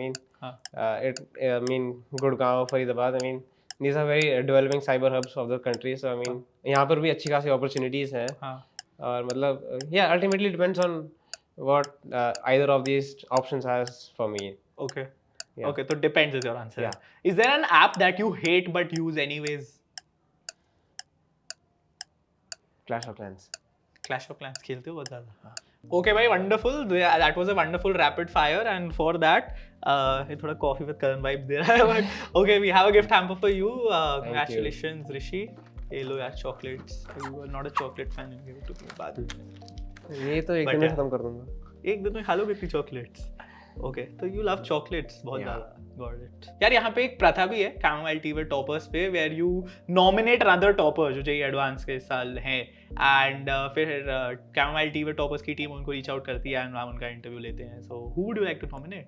mean Gurgaon, Faridabad, I mean these are very developing cyber hubs of the country. So I mean यहाँ पर भी अच्छी खासी opportunities हैं. और मतलब yeah, ultimately depends on what either of these options has for me. Okay. Yeah. Okay, so depends is your answer. Yeah. Is there an app that you hate but use anyways? Clash of Clans. Clash of Clans खेलते हो बहुत ज़्यादा? Okay, bhai, wonderful. That was a wonderful rapid fire, and for that, ये थोड़ा coffee with Karan vibe दे रहा है, but okay, we have a gift hamper for you. Congratulations, Rishi. ये लो यार chocolates. You are not a chocolate fan, you give it to me बाद में. ये तो एक दिन में खत्म कर दूंगा. एक दिन में खा लोगे इतनी chocolates? Okay, तो you love chocolates बहुत ज़्यादा. Got it. यार यहाँ पे एक प्रथा भी है Chamomile Tea with toppers पे, where you nominate another topper जो JEE Advanced के इस साल हैं, and फिर Chamomile Tea with toppers की टीम उनको reach out करती है and वहाँ उनका interview लेते हैं. So who would you like to nominate?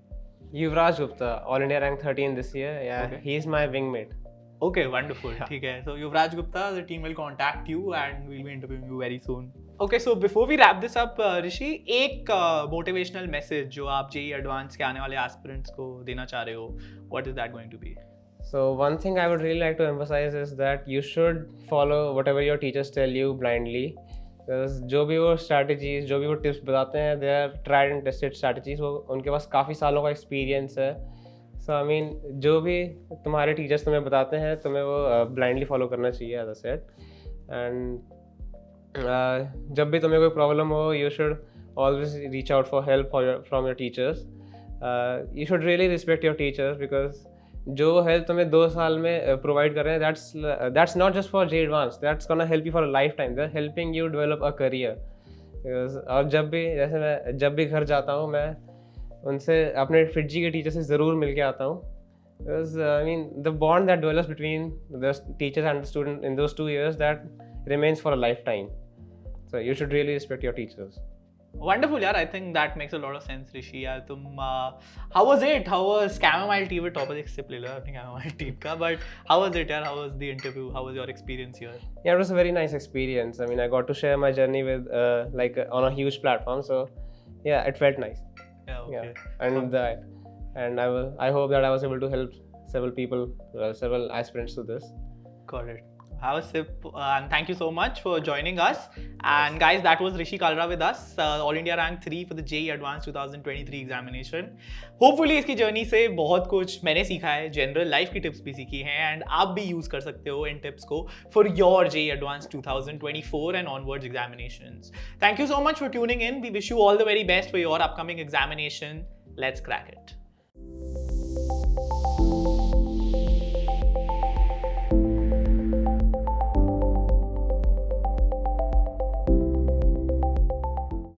Yuvraj Gupta, All India rank 13 this year. Yeah, okay. He's my wingmate. Okay, wonderful. ठीक है. So Yuvraj Gupta, the team will contact you and we'll be interviewing you very soon. Okay, so before we wrap this up, Rishi, एक motivational message जो आप JEE Advanced के आने वाले aspirants को देना चाह रहे हो, what is that going to be? So one thing I would really like to emphasize is that you should follow whatever your teachers tell you blindly. Because जो भी वो strategies, जो भी वो tips बताते हैं, they are tried and tested strategies. वो उनके पास काफ़ी सालों का experience है. So I mean, जो भी तुम्हारे teachers तुम्हें बताते हैं, तुम्हें वो blindly follow करना चाहिए, as I said. And जब भी तुम्हें कोई प्रॉब्लम हो, you should always reach out for help from your teachers. You should really respect your teachers because जो हेल्प तुम्हें 2 साल में प्रोवाइड कर रहे हैं, that's not just for JEE Advanced, that's gonna help you for a lifetime. They're helping you develop a career. और जब भी घर जाता हूँ, मैं उनसे अपने FITG के टीचर से ज़रूर मिल के आता हूँ. Because I mean, the bond that develops between the teachers and the student in those 2 years, that remains for a lifetime. So you should really respect your teachers. Wonderful, yaar. I think that makes a lot of sense, Rishi. यार तुम how was it? How was Chamomile Tea with toppers? एक sip ले लो अपनी Chamomile Tea का. But how was it, yaar? How was the interview? How was your experience here? Yeah, it was a very nice experience. I mean, I got to share my journey with on a huge platform. So yeah, it felt nice. Yeah, okay. Yeah. And I hope that I was able to help several people, several aspirants to this. Got it. Have a sip, and thank you so much for joining us. And guys, that was Rishi Kalra with us, All India rank 3 for the JEE Advanced 2023 examination. Hopefully इसकी journey से बहुत कुछ मैंने सीखा है, general life की tips भी सीखी हैं, and आप भी यूज कर सकते हो इन टिप्स को for your JEE Advanced 2024 and onwards examinations. Thank you so much for tuning in. We wish you all the very best for your upcoming examination. Let's crack it.